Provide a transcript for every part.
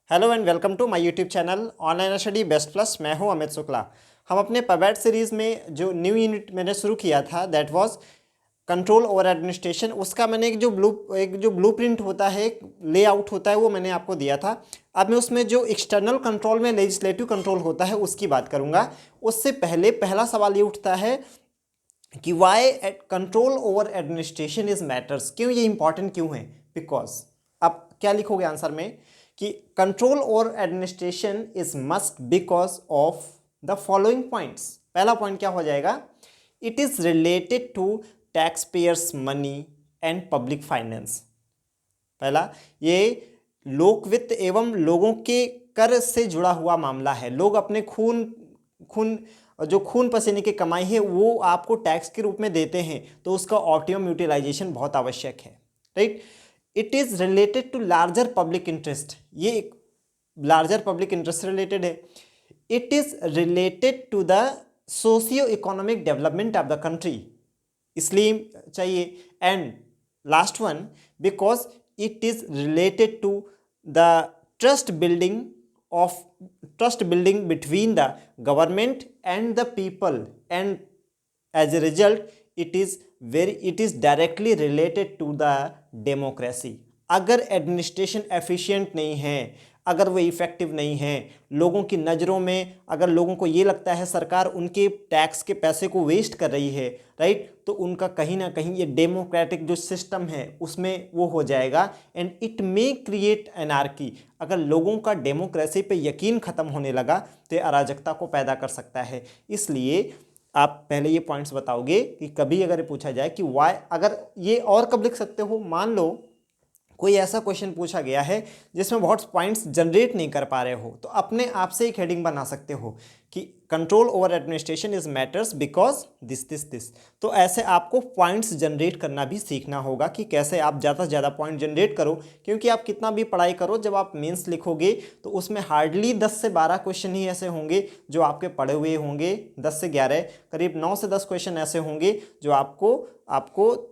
Hello and welcome to my YouTube channel online study best plus. मैं हूं अमित शुक्ला। हम अपने पबैट सीरीज़ में जो न्यू यूनिट मैंने शुरू किया था that was control over administration. उसका मैंने एक जो ब्लूप्रिंट होता है, एक लेआउट होता है, वो मैंने आपको दिया था। अब मैं उसमें जो एक्सटर्नल कंट्रोल में लेजिस्लेटिव कंट्रोल होता है उसकी बात करूँगा। उससे पहले पहला सवाल ये उठता है कि why control over administration is matters, क्यों ये इंपॉर्टेंट क्यों है। बिकॉज अब क्या लिखोगे आंसर में कि control over administration is must because of the following points. पहला पॉइंट क्या हो जाएगा, it is related to tax payers money and public finance. पहला, ये लोक वित्त एवं लोगों के कर से जुड़ा हुआ मामला है। लोग अपने खून पसीने की कमाई है वो आपको टैक्स के रूप में देते हैं, तो उसका ऑप्टिमम यूटिलाइजेशन बहुत आवश्यक है, right. It is related to larger public interest, ये एक लार्जर पब्लिक इंटरेस्ट रिलेटेड है। It is related to the socio economic development of the country, इसलिए चाहिए। And last one, because it is related to the trust building between the government and the people, and as a result it is directly related to the democracy। अगर administration efficient नहीं है, अगर वो effective नहीं है, लोगों की नज़रों में अगर लोगों को ये लगता है सरकार उनके टैक्स के पैसे को वेस्ट कर रही है, राइट, तो उनका कहीं ना कहीं ये डेमोक्रेटिक जो सिस्टम है उसमें वो हो जाएगा। And it may create anarchy, अगर लोगों का डेमोक्रेसी पे यकीन ख़त्म होने लगा तो ये अराजकता को पैदा कर सकता है। इसलिए आप पहले ये पॉइंट्स बताओगे कि कभी अगर पूछा जाए कि वाई, अगर ये और कब लिख सकते हो, मान लो कोई ऐसा क्वेश्चन पूछा गया है जिसमें बहुत पॉइंट्स जनरेट नहीं कर पा रहे हो, तो अपने आप से एक हेडिंग बना सकते हो कि control over administration is matters because this. तो ऐसे आपको पॉइंट्स जनरेट करना भी सीखना होगा कि कैसे आप ज़्यादा से ज़्यादा पॉइंट जनरेट करो, क्योंकि आप कितना भी पढ़ाई करो जब आप मेंस लिखोगे तो उसमें हार्डली 10 से 12 क्वेश्चन ही ऐसे होंगे जो आपके पढ़े हुए होंगे। 10 से 11, करीब 9 से 10 क्वेश्चन ऐसे होंगे जो आपको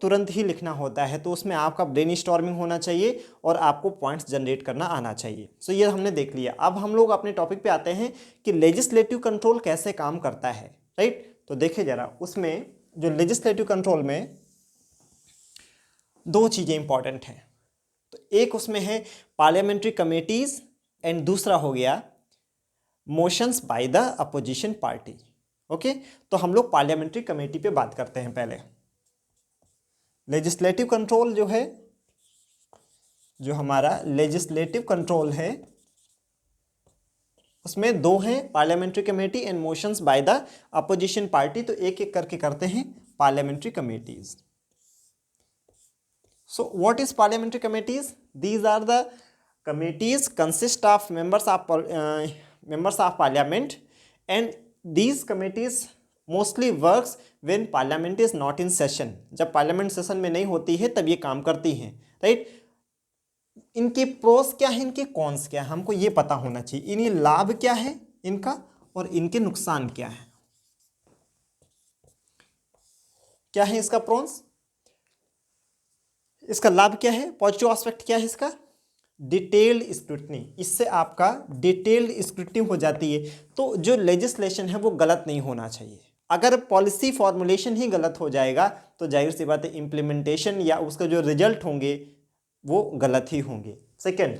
तुरंत ही लिखना होता है। तो उसमें आपका ब्रेन स्टॉर्मिंग होना चाहिए और आपको पॉइंट्स जनरेट करना आना चाहिए। सो ये हमने देख लिया। अब हम लोग अपने टॉपिक पे आते हैं कि लेजिस्लेटिव कंट्रोल कैसे काम करता है, राइट। तो देखिए जरा, उसमें जो लेजिस्लेटिव कंट्रोल में दो चीज़ें इंपॉर्टेंट हैं। तो एक उसमें है पार्लियामेंट्री कमेटीज एंड दूसरा हो गया motions by the opposition party. Okay, तो हम लोग पार्लियामेंट्री कमेटी पे बात करते हैं। पहले लेजिस्लेटिव कंट्रोल जो है, जो हमारा लेजिस्लेटिव कंट्रोल है उसमें दो हैं, parliamentary committee and motions by the opposition party. तो एक एक करके करते हैं parliamentary committees. So what is parliamentary committees? These are the committees consist of members of parliament and these committees mostly works when parliament is not in session. जब parliament session में नहीं होती है तब ये काम करती हैं, राइट। इनके प्रोस क्या है, इनके कॉन्स क्या है, हमको ये पता होना चाहिए। इन्हीं लाभ क्या है इनका और इनके नुकसान क्या है। क्या है इसका प्रोस, इसका लाभ क्या है, पॉजिटिव एस्पेक्ट क्या है इसका, डिटेल्ड स्क्रूटनी। इससे आपका डिटेल्ड स्क्रूटनी हो जाती है। तो जो लेजिस्लेशन है वो गलत नहीं होना चाहिए। अगर पॉलिसी फॉर्मुलेशन ही गलत हो जाएगा तो जाहिर सी बात है इम्प्लीमेंटेशन या उसका जो रिजल्ट होंगे वो गलत ही होंगे। Second,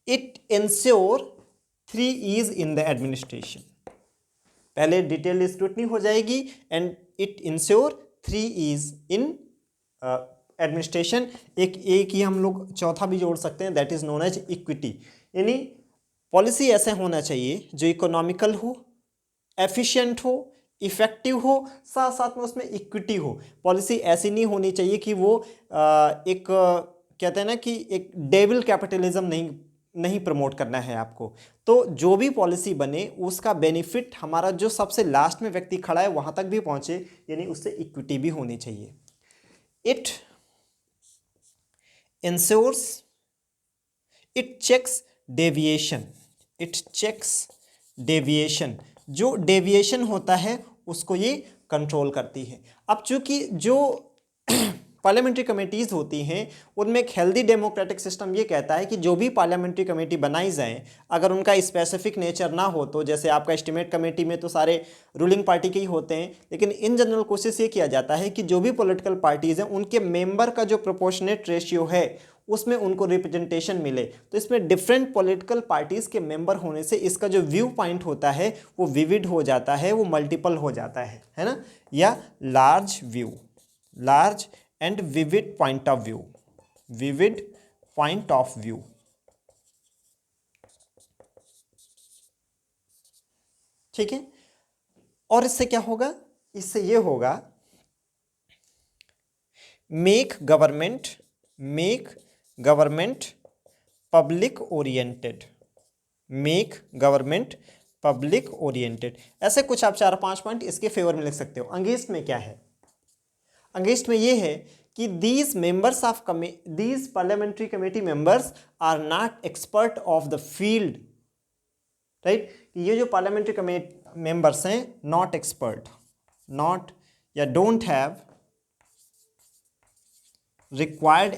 it ensure 3 E's in the administration. पहले डिटेल्ड स्क्रूटनी हो जाएगी and it ensure 3 E's in administration. एक ही हम लोग चौथा भी जोड़ सकते हैं, that is known as equity. यानी पॉलिसी ऐसे होना चाहिए जो इकोनॉमिकल हो, एफिशिएंट हो, इफेक्टिव हो, साथ साथ में उसमें इक्विटी हो। पॉलिसी ऐसी नहीं होनी चाहिए कि वो एक कहते हैं ना कि एक डेविल कैपिटलिज्म नहीं प्रमोट करना है आपको। तो जो भी पॉलिसी बने उसका बेनिफिट हमारा जो सबसे लास्ट में व्यक्ति खड़ा है वहाँ तक भी पहुँचे, यानी उससे इक्विटी भी होनी चाहिए। It ensures, it checks deviation, it checks deviation. जो डेविएशन होता है उसको ये कंट्रोल करती है। अब चूंकि जो पार्लियामेंट्री कमेटीज़ होती हैं उनमें एक हेल्दी डेमोक्रेटिक सिस्टम ये कहता है कि जो भी पार्लियामेंट्री कमेटी बनाई जाए अगर उनका स्पेसिफिक नेचर ना हो तो जैसे आपका एस्टीमेट कमेटी में तो सारे रूलिंग पार्टी के ही होते हैं, लेकिन इन जनरल कोशिश ये किया जाता है कि जो भी पॉलिटिकल पार्टीज़ हैं उनके मेंबर का जो प्रोपोर्शनेट रेशियो है उसमें उनको रिप्रेजेंटेशन मिले। तो इसमें डिफरेंट पॉलिटिकल पार्टीज़ के मेंबर होने से इसका जो व्यू पॉइंट होता है वो विविड हो जाता है, वो मल्टीपल हो जाता है ना, या large view, large and vivid point of view, vivid point of view. ठीक है, और इससे क्या होगा, इससे ये होगा make government public oriented, make government public oriented. ऐसे कुछ आप 4-5 पॉइंट इसके फेवर में लिख सकते हो। अगेंस्ट में क्या है, अगेंस्ट में ये है कि these members of these parliamentary committee members are not expert of the field, right. ये जो पार्लियामेंट्री कमेटी मेंबर्स हैं नॉट एक्सपर्ट, नॉट या डोंट हैव रिक्वायर्ड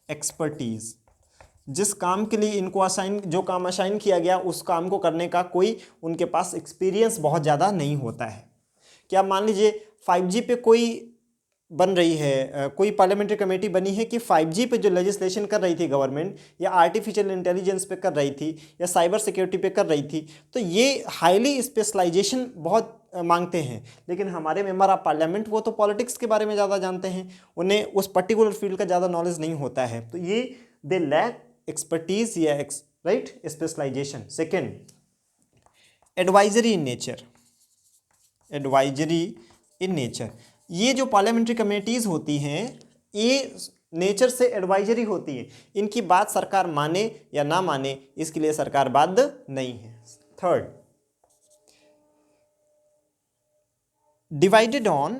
एक्सपर्टीज, जिस काम के लिए इनको जो काम असाइन किया गया उस काम को करने का कोई उनके पास एक्सपीरियंस बहुत ज़्यादा नहीं होता है। क्या मान लीजिए 5G पे कोई बन रही है, कोई पार्लियामेंट्री कमेटी बनी है कि 5G पे जो लेजिस्लेशन कर रही थी गवर्नमेंट, या आर्टिफिशियल इंटेलिजेंस पे कर रही थी, या साइबर सिक्योरिटी पे कर रही थी, तो ये हाईली स्पेशलाइजेशन बहुत मांगते हैं। लेकिन हमारे मेंबर ऑफ पार्लियामेंट वो तो पॉलिटिक्स के बारे में ज़्यादा जानते हैं, उन्हें उस पर्टिकुलर फील्ड का ज़्यादा नॉलेज नहीं होता है, तो ये दे लैक एक्सपर्टीज या right specialization. Second, advisory in nature, advisory in nature. ये जो पार्लियामेंट्री कमेटीज़ होती हैं ये नेचर से एडवाइजरी होती है, इनकी बात सरकार माने या ना माने इसके लिए सरकार बाध्य नहीं है। Third, divided on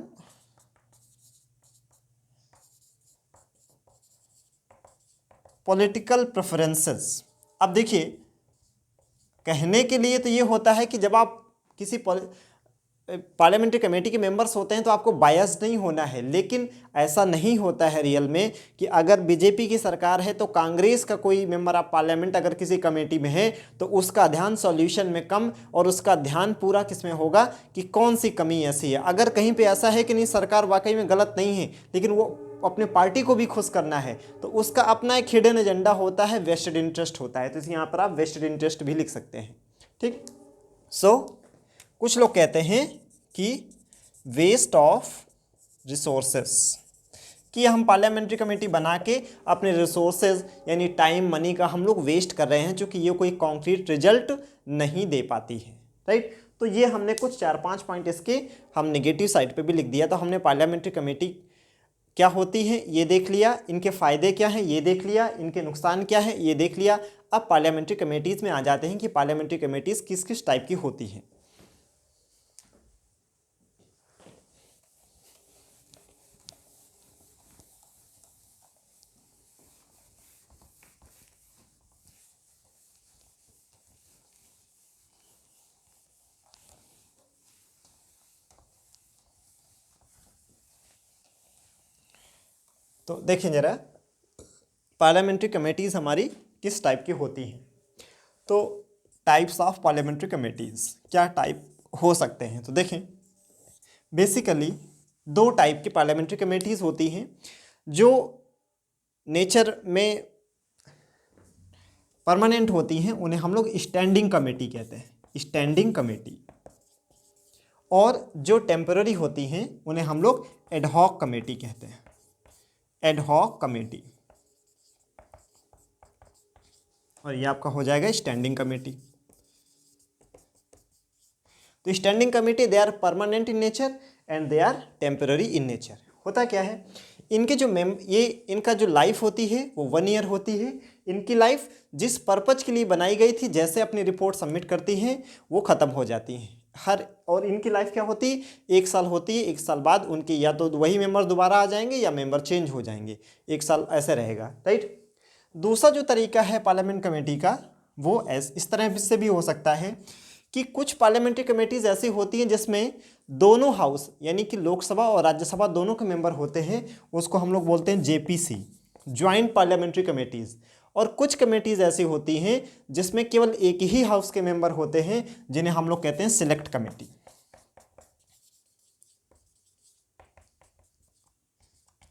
political preferences. अब देखिए, कहने के लिए तो ये होता है कि जब आप किसी पार्लियामेंट्री कमेटी के मेंबर्स होते हैं तो आपको बायस नहीं होना है, लेकिन ऐसा नहीं होता है रियल में कि अगर बीजेपी की सरकार है तो कांग्रेस का कोई मेंबर ऑफ पार्लियामेंट अगर किसी कमेटी में है तो उसका ध्यान सॉल्यूशन में कम और उसका ध्यान पूरा किस में होगा कि कौन सी कमी ऐसी है। अगर कहीं पे ऐसा है कि नहीं सरकार वाकई में गलत नहीं है लेकिन वो अपने पार्टी को भी खुश करना है तो उसका अपना एक हिडन एजेंडा होता है, वेस्टेड इंटरेस्ट होता है, तो यहाँ पर आप वेस्टेड इंटरेस्ट भी लिख सकते हैं। ठीक, सो कुछ लोग कहते हैं कि वेस्ट ऑफ रिसोर्सेस, कि हम पार्लियामेंट्री कमेटी बना के अपने रिसोर्सेज यानी टाइम मनी का हम लोग वेस्ट कर रहे हैं क्योंकि ये कोई कॉन्क्रीट रिजल्ट नहीं दे पाती है, राइट। तो ये हमने कुछ 4-5 पॉइंट इसके हम नेगेटिव साइड पे भी लिख दिया। तो हमने पार्लियामेंट्री कमेटी क्या होती है ये देख लिया, इनके फ़ायदे क्या हैं ये देख लिया, इनके नुकसान क्या है ये देख लिया। अब पार्लियामेंट्री कमेटीज़ में आ जाते हैं कि पार्लियामेंट्री कमेटीज़ किस किस टाइप की होती हैं। तो देखें जरा पार्लियामेंट्री कमेटीज़ हमारी किस टाइप की होती हैं। तो टाइप्स ऑफ पार्लियामेंट्री कमेटीज़ क्या टाइप हो सकते हैं, तो देखें बेसिकली 2 टाइप की पार्लियामेंट्री कमेटीज़ होती हैं। जो नेचर में परमानेंट होती हैं उन्हें हम लोग स्टैंडिंग कमेटी कहते हैं, स्टैंडिंग कमेटी। और जो टेम्पररी होती हैं उन्हें हम लोग एडहॉक कमेटी कहते हैं, एडहॉक कमेटी। और ये आपका हो जाएगा स्टैंडिंग कमेटी। तो standing committee they are permanent in nature and they are temporary in nature. होता क्या है, इनके जो इनका जो लाइफ होती है वो 1 ईयर होती है। इनकी लाइफ जिस पर्पज के लिए बनाई गई थी, जैसे अपनी रिपोर्ट सबमिट करती हैं वो ख़त्म हो जाती हैं और इनकी लाइफ क्या होती है 1 साल होती है। 1 साल बाद उनकी या तो वही मेंबर दोबारा आ जाएंगे या मेंबर चेंज हो जाएंगे, 1 साल ऐसे रहेगा, राइट। दूसरा जो तरीका है पार्लियामेंट कमेटी का वो इस तरह से भी हो सकता है कि कुछ पार्लियामेंट्री कमेटीज ऐसी होती हैं जिसमें दोनों हाउस यानी कि लोकसभा और राज्यसभा दोनों के मेंबर होते हैं, उसको हम लोग बोलते हैं जेपीसी, ज्वाइंट पार्लियामेंट्री कमेटीज। और कुछ कमेटीज ऐसी होती हैं जिसमें केवल एक ही हाउस के मेंबर होते हैं, जिन्हें हम लोग कहते हैं सिलेक्ट कमेटी।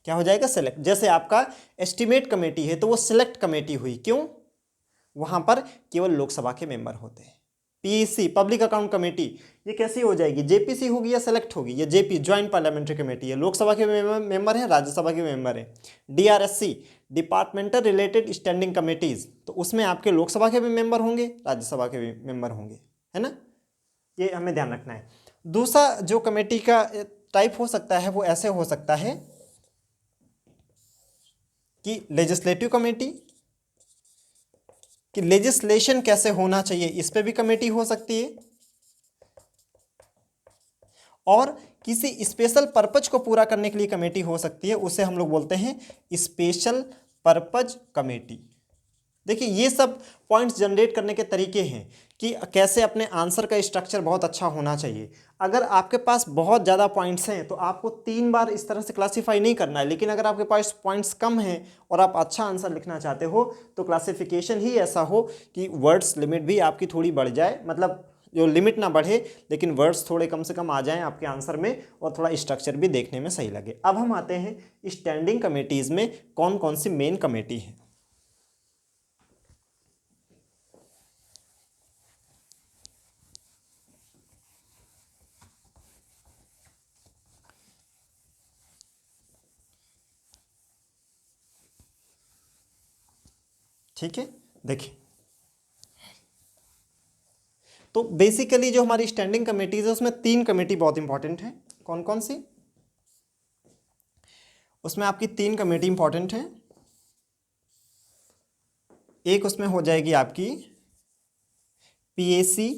क्या हो जाएगा? सिलेक्ट। जैसे आपका एस्टीमेट कमेटी है तो वो सिलेक्ट कमेटी हुई, क्यों? वहां पर केवल लोकसभा के मेंबर होते हैं। पीसी पब्लिक अकाउंट कमेटी ये कैसी हो जाएगी? जेपीसी होगी या सेलेक्ट होगी? ये जेपी ज्वाइंट पार्लियामेंट्री कमेटी है, लोकसभा के मेंबर हैं, राज्यसभा के मेंबर हैं। डीआरएससी डिपार्टमेंटल रिलेटेड स्टैंडिंग कमेटीज, तो उसमें आपके लोकसभा के भी मेंबर होंगे, राज्यसभा के भी मेंबर होंगे, है ना? ये हमें ध्यान रखना है। दूसरा जो कमेटी का टाइप हो सकता है वो ऐसे हो सकता है कि लेजिस्लेटिव कमेटी, कि लेजिस्लेशन कैसे होना चाहिए इस पे भी कमेटी हो सकती है, और किसी स्पेशल पर्पज को पूरा करने के लिए कमेटी हो सकती है, उसे हम लोग बोलते हैं स्पेशल पर्पज कमेटी। देखिए ये सब पॉइंट्स जनरेट करने के तरीके हैं कि कैसे अपने आंसर का स्ट्रक्चर बहुत अच्छा होना चाहिए। अगर आपके पास बहुत ज़्यादा पॉइंट्स हैं तो आपको 3 बार इस तरह से क्लासीफाई नहीं करना है, लेकिन अगर आपके पास पॉइंट्स कम हैं और आप अच्छा आंसर लिखना चाहते हो तो क्लासिफिकेशन ही ऐसा हो कि वर्ड्स लिमिट भी आपकी थोड़ी बढ़ जाए, मतलब जो लिमिट ना बढ़े लेकिन वर्ड्स थोड़े कम से कम आ जाएं आपके आंसर में, और थोड़ा स्ट्रक्चर भी देखने में सही लगे। अब हम आते हैं स्टैंडिंग कमेटीज़ में कौन कौन सी मेन कमेटी है। ठीक है, देखिए तो बेसिकली जो हमारी स्टैंडिंग कमेटीज है उसमें 3 कमेटी बहुत इंपॉर्टेंट है। कौन कौन सी? उसमें आपकी 3 कमेटी इंपॉर्टेंट है। एक उसमें हो जाएगी आपकी पीएसी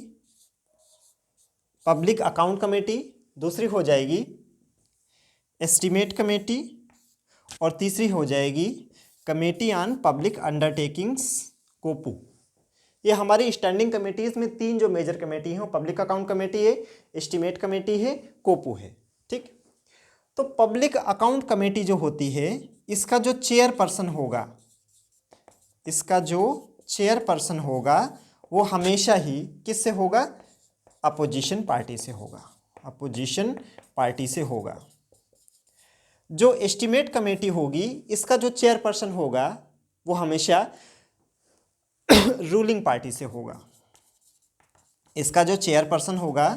पब्लिक अकाउंट कमेटी, दूसरी हो जाएगी एस्टीमेट कमेटी, और तीसरी हो जाएगी कमेटी ऑन पब्लिक अंडरटेकिंग्स, कोपू। ये हमारी स्टैंडिंग कमेटीज में 3 जो मेजर कमेटी हैं वो पब्लिक अकाउंट कमेटी है, एस्टीमेट कमेटी है, कोपू है। ठीक, तो पब्लिक अकाउंट कमेटी जो होती है इसका जो चेयरपर्सन होगा, इसका जो चेयरपर्सन होगा वो हमेशा ही किससे होगा? अपोजिशन पार्टी से होगा, अपोजिशन पार्टी से होगा। जो एस्टीमेट कमेटी होगी इसका जो चेयरपर्सन होगा वो हमेशा रूलिंग पार्टी से होगा। इसका जो चेयरपर्सन होगा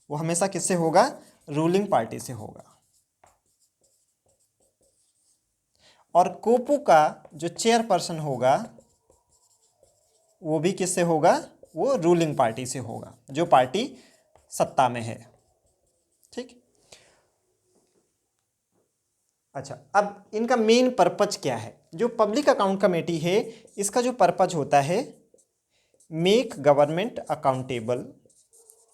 वो हमेशा किससे होगा? रूलिंग पार्टी से होगा। और कोपू का जो चेयरपर्सन होगा वो भी किससे होगा? वो रूलिंग पार्टी से होगा, जो पार्टी सत्ता में है। ठीक, अच्छा अब इनका मेन पर्पज क्या है? जो पब्लिक अकाउंट कमेटी है इसका जो पर्पज होता है make government accountable,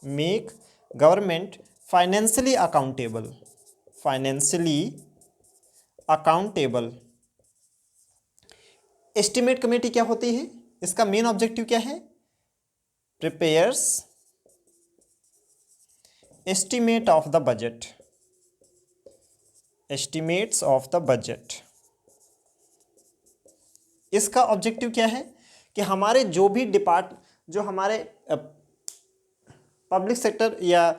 make government financially accountable, financially accountable. Estimate committee क्या होती है? इसका मेन ऑब्जेक्टिव क्या है? Prepares estimate of the budget, estimates of the budget. इसका ऑब्जेक्टिव क्या है कि हमारे जो भी जो हमारे पब्लिक सेक्टर या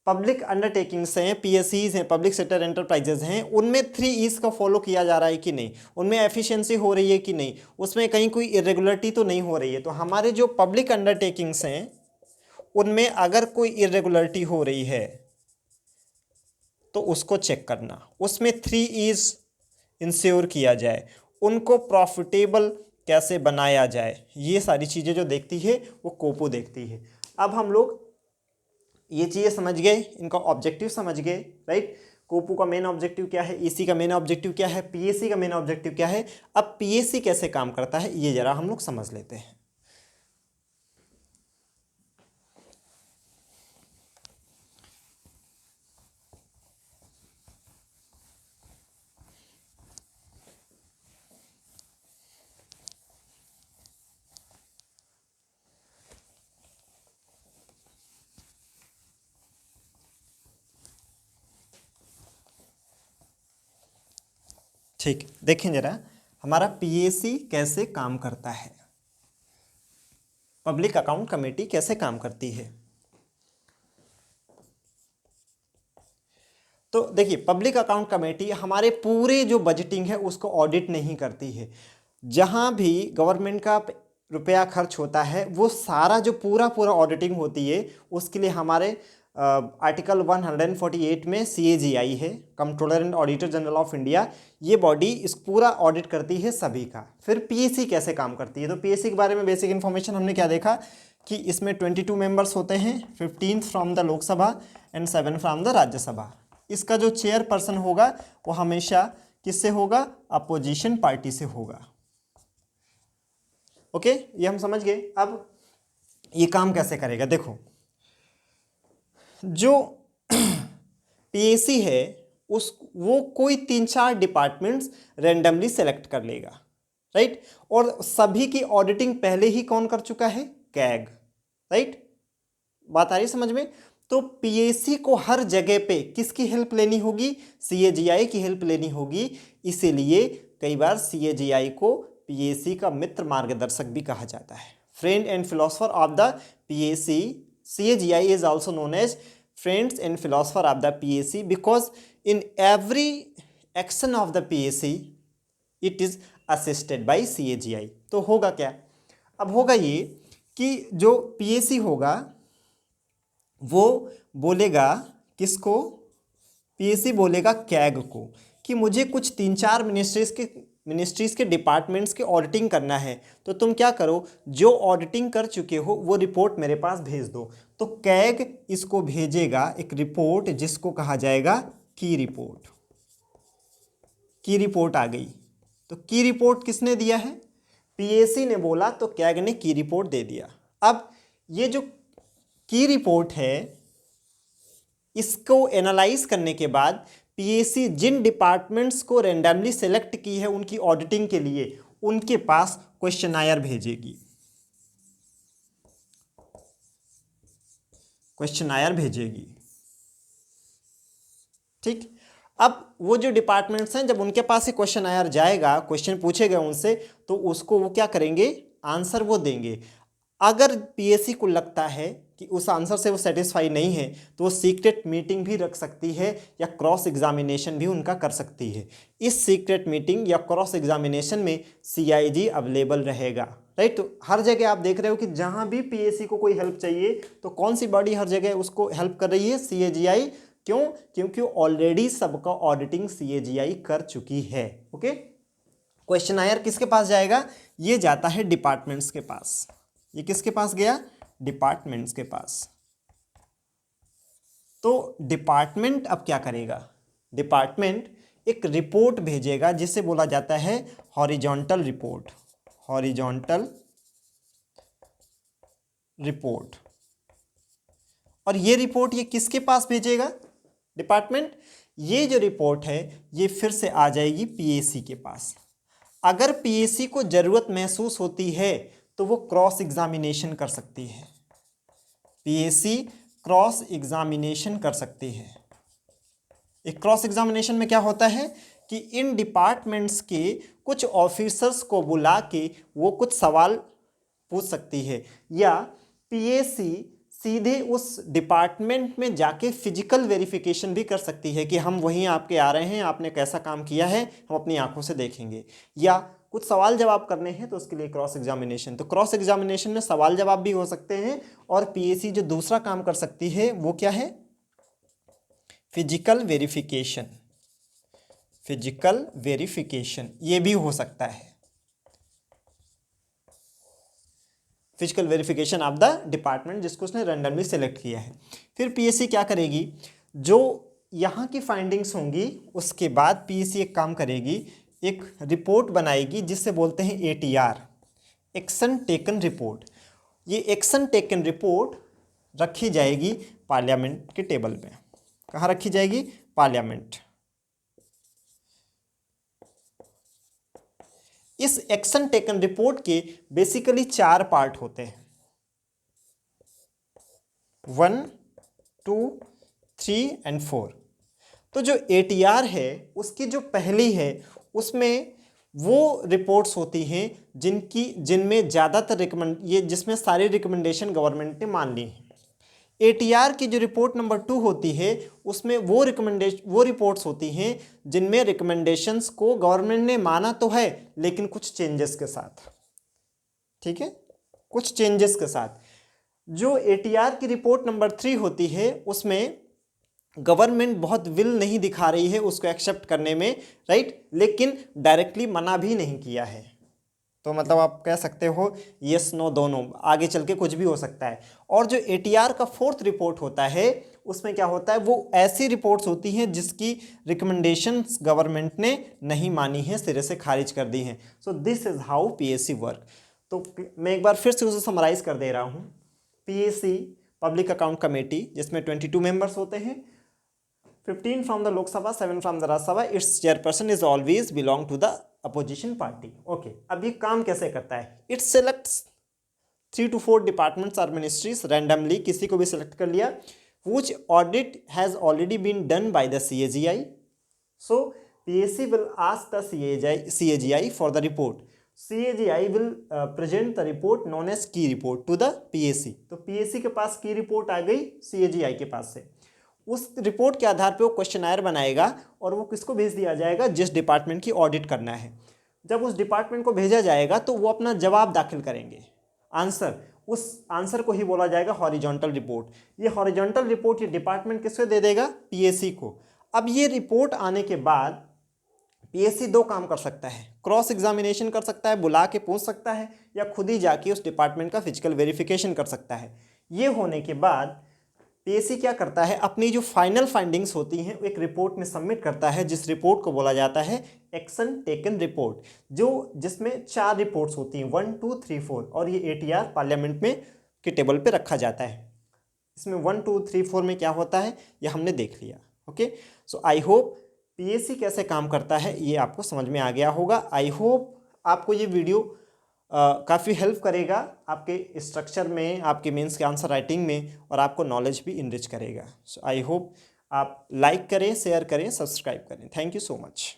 पब्लिक अंडरटेकिंग्स हैं, पीएसईज हैं, पब्लिक सेक्टर एंटरप्राइजेज हैं, उनमें 3 E's का फॉलो किया जा रहा है कि नहीं, उनमें एफिशिएंसी हो रही है कि नहीं, उसमें कहीं कोई इरेगुलरिटी तो नहीं हो रही है। तो हमारे जो पब्लिक अंडरटेकिंग्स हैं उनमें अगर कोई इरेगुलरिटी हो रही है तो उसको चेक करना, उसमें 3 E's इंश्योर किया जाए, उनको प्रॉफिटेबल कैसे बनाया जाए, ये सारी चीज़ें जो देखती है वो कोपू देखती है। अब हम लोग ये चीज़ें समझ गए, इनका ऑब्जेक्टिव समझ गए, राइट? कोपू का मेन ऑब्जेक्टिव क्या है, ईसी का मेन ऑब्जेक्टिव क्या है, पीएसी का मेन ऑब्जेक्टिव क्या है। अब पीएसी कैसे काम करता है ये जरा हम लोग समझ लेते हैं। ठीक, देखें जरा हमारा पीएसी कैसे काम करता है, पब्लिक अकाउंट कमेटी कैसे काम करती है। तो देखिए पब्लिक अकाउंट कमेटी हमारे पूरे जो बजटिंग है उसको ऑडिट नहीं करती है। जहां भी गवर्नमेंट का रुपया खर्च होता है वो सारा जो पूरा ऑडिटिंग होती है उसके लिए हमारे आर्टिकल 148 में CAGI है, controller and auditor general of India, ये बॉडी इस पूरा ऑडिट करती है सभी का। फिर पीएसी कैसे काम करती है, तो पीएसी के बारे में बेसिक इन्फॉर्मेशन हमने क्या देखा कि इसमें 22 मेंबर्स होते हैं, 15 from the Lok Sabha and 7 from the Rajya Sabha. इसका जो चेयरपर्सन होगा वो हमेशा किससे होगा, अपोजिशन पार्टी से होगा। ओके, ये हम समझ गए। अब ये काम कैसे करेगा, देखो जो पीएसी है वो कोई 3-4 डिपार्टमेंट्स रैंडमली सेलेक्ट कर लेगा, राइट, और सभी की ऑडिटिंग पहले ही कौन कर चुका है, कैग, राइट, बात आ रही समझ में। तो पीएसी को हर जगह पे किसकी हेल्प लेनी होगी, CAGI की हेल्प लेनी होगी। इसीलिए कई बार CAGI को पीएसी का मित्र मार्गदर्शक भी कहा जाता है, friend and philosopher of the PAC. CAGI is also known as friends and philosopher of the PAC because in every action of the PAC it is assisted by CAGI। तो होगा क्या, अब होगा ये कि जो PAC होगा वो बोलेगा किसको, PAC बोलेगा कैग को कि मुझे कुछ 3-4 मिनिस्ट्रीज़ के डिपार्टमेंट्स के ऑडिटिंग करना है, तो तुम क्या करो, जो ऑडिटिंग कर चुके हो वो रिपोर्ट मेरे पास भेज दो। तो कैग इसको भेजेगा एक रिपोर्ट जिसको कहा जाएगा की रिपोर्ट। की रिपोर्ट आ गई, तो की रिपोर्ट किसने दिया है, पीएसी ने बोला, तो कैग ने की रिपोर्ट दे दिया। अब ये जो की रिपोर्ट है इसको एनालाइज करने के बाद पीएसी जिन डिपार्टमेंट्स को रैंडमली सेलेक्ट की है उनकी ऑडिटिंग के लिए उनके पास क्वेश्चनायर भेजेगी, क्वेश्चनायर भेजेगी। ठीक, अब वो जो डिपार्टमेंट्स हैं जब उनके पास ये क्वेश्चनायर जाएगा, क्वेश्चन पूछे गए उनसे, तो उसको वो क्या करेंगे, आंसर वो देंगे। अगर पीएसी को लगता है कि उस आंसर से वो सेटिस्फाई नहीं है तो वो सीक्रेट मीटिंग भी रख सकती है या क्रॉस एग्जामिनेशन भी उनका कर सकती है। इस सीक्रेट मीटिंग या क्रॉस एग्जामिनेशन में CIG अवेलेबल रहेगा, राइट। तो हर जगह आप देख रहे हो कि जहां भी पीएसी को कोई हेल्प चाहिए तो कौन सी बॉडी हर जगह उसको हेल्प कर रही है, CAGI। क्यों, क्योंकि ऑलरेडी सबका ऑडिटिंग CAGI कर चुकी है। ओके, क्वेश्चनायर किसके पास जाएगा, ये जाता है डिपार्टमेंट्स के पास। ये किसके पास गया, डिपार्टमेंट्स के पास। तो डिपार्टमेंट अब क्या करेगा, डिपार्टमेंट एक रिपोर्ट भेजेगा जिसे बोला जाता है हॉरिजॉन्टल रिपोर्ट, हॉरिजॉन्टल रिपोर्ट। और ये रिपोर्ट ये किसके पास भेजेगा, डिपार्टमेंट। ये जो रिपोर्ट है ये फिर से आ जाएगी पीएसी के पास। अगर पीएसी को जरूरत महसूस होती है तो वो क्रॉस एग्जामिनेशन कर सकती है, पीएसी क्रॉस एग्जामिनेशन कर सकती है। एक क्रॉस एग्जामिनेशन में क्या होता है कि इन डिपार्टमेंट्स के कुछ ऑफिसर्स को बुला के वो कुछ सवाल पूछ सकती है, या पीएसी सीधे उस डिपार्टमेंट में जाके फिजिकल वेरिफिकेशन भी कर सकती है कि हम वहीं आपके आ रहे हैं, आपने कैसा काम किया है हम अपनी आंखों से देखेंगे, या कुछ सवाल जवाब करने हैं तो उसके लिए क्रॉस एग्जामिनेशन। तो क्रॉस एग्जामिनेशन में सवाल जवाब भी हो सकते हैं। और पीएसी जो दूसरा काम कर सकती है वो क्या है, फिजिकल वेरिफिकेशन, फिजिकल वेरिफिकेशन ये भी हो सकता है, physical verification of the department जिसको उसने रैंडमली सेलेक्ट किया है। फिर पीएससी क्या करेगी, जो यहाँ की फाइंडिंग्स होंगी उसके बाद पीएससी एक काम करेगी, एक रिपोर्ट बनाएगी जिससे बोलते हैं ATR, एक्शन टेकन रिपोर्ट। ये एक्शन टेकन रिपोर्ट रखी जाएगी पार्लियामेंट के टेबल पे। कहाँ रखी जाएगी, पार्लियामेंट। इस एक्शन टेकन रिपोर्ट के बेसिकली 4 पार्ट होते हैं, 1, 2, 3 एंड 4। तो जो ATR है उसकी जो पहली है उसमें वो रिपोर्ट्स होती हैं जिनमें ज़्यादातर जिसमें सारी रिकमेंडेशन गवर्नमेंट ने मान ली हैं। ATR की जो रिपोर्ट नंबर 2 होती है उसमें वो रिपोर्ट्स होती हैं जिनमें रिकमेंडेशंस को गवर्नमेंट ने माना तो है लेकिन कुछ चेंजेस के साथ, ठीक है, कुछ चेंजेस के साथ। जो ATR की रिपोर्ट नंबर 3 होती है उसमें गवर्नमेंट बहुत विल नहीं दिखा रही है उसको एक्सेप्ट करने में, राइट, लेकिन डायरेक्टली मना भी नहीं किया है। तो मतलब आप कह सकते हो यस नो दोनों, आगे चल के कुछ भी हो सकता है। और जो ATR का 4th रिपोर्ट होता है उसमें क्या होता है, वो ऐसी रिपोर्ट्स होती हैं जिसकी रिकमेंडेशंस गवर्नमेंट ने नहीं मानी है, सिरे से खारिज कर दी हैं। So this is how PSC work. तो मैं एक बार फिर से उसे समराइज कर दे रहा हूँ। PSC पब्लिक अकाउंट कमेटी जिसमें 22 मेंबर्स होते हैं, 15 from the Lok Sabha, 7 from the Rajya Sabha. Its chairperson is always belong to the opposition party. Okay, अब ये काम कैसे करता है? It selects 3 to 4 departments or ministries randomly, किसी को भी select कर लिया, which audit has already been done by the CAGI. So PSC will ask the CAGI for the report. CAGI will present the report known as key report to the PSC. तो PSC के पास की report आ गई CAGI के पास से, उस report के आधार पे वो क्वेश्चनायर बनाएगा और वो किसको भेज दिया जाएगा, जिस डिपार्टमेंट की ऑडिट करना है। जब उस डिपार्टमेंट को भेजा जाएगा तो वो अपना जवाब दाखिल करेंगे, आंसर, उस आंसर को ही बोला जाएगा हॉरिजॉन्टल रिपोर्ट। ये हॉरिजॉन्टल रिपोर्ट ये डिपार्टमेंट किसको दे देगा, PSC को। अब ये रिपोर्ट आने के बाद PSC 2 काम कर सकता है, क्रॉस एग्जामिनेशन कर सकता है, बुला के पूछ सकता है, या खुद ही जाके उस डिपार्टमेंट का फिजिकल वेरिफिकेशन कर सकता है। ये होने के बाद PSC क्या करता है, अपनी जो फाइनल फाइंडिंग्स होती हैं एक रिपोर्ट में सबमिट करता है, जिस रिपोर्ट को बोला जाता है एक्शन टेकन रिपोर्ट, जिसमें 4 रिपोर्ट्स होती हैं, 1, 2, 3, 4, और ये ATR पार्लियामेंट में के टेबल पे रखा जाता है। इसमें 1, 2, 3, 4 में क्या होता है ये हमने देख लिया। Okay, so I hope PSC कैसे काम करता है ये आपको समझ में आ गया होगा। आई होप आपको ये वीडियो काफ़ी हेल्प करेगा आपके स्ट्रक्चर में, आपके मेंस के आंसर राइटिंग में, और आपको नॉलेज भी इनरिच करेगा। सो आई होप आप लाइक करें, शेयर करें, सब्सक्राइब करें। Thank you so much.